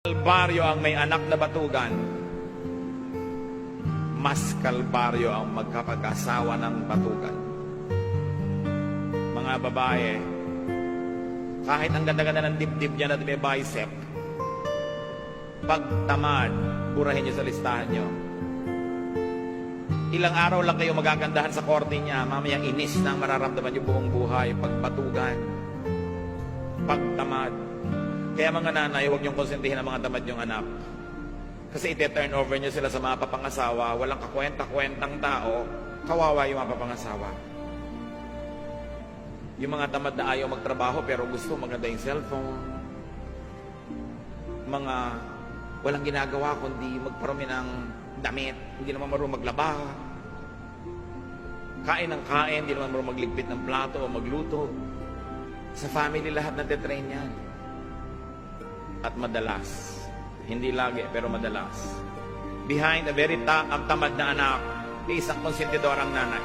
Kalbaryo ang may anak na batugan, mas kalbaryo ang magkapag-asawa ng batugan. Mga babae, kahit ang ganda-ganda ng dibdib niya na may bicep, pag tamad, burahin niyo sa listahan niyo. Ilang araw lang kayo magagandahan sa korte niya, mamaya inis na ang mararamdaman niyo buong buhay, pagpatugan, pagtamad. Kaya mga nanay, huwag niyong konsentihin ang mga tamad niyong anak. Kasi ite-turn over niyo sila sa mga papangasawa, walang kakwenta-kwentang tao, kawawa yung mga papangasawa. Yung mga tamad na ayaw magtrabaho pero gusto maganda yung cellphone. Mga walang ginagawa kundi magparami ng damit, hindi naman marunong maglaba. Kain ng kain, hindi naman marunong magligpit ng plato o magluto. Sa family lahat natitrain yan. At madalas, hindi lagi pero madalas, behind a very tamad na anak, isang konsentidorang nanay.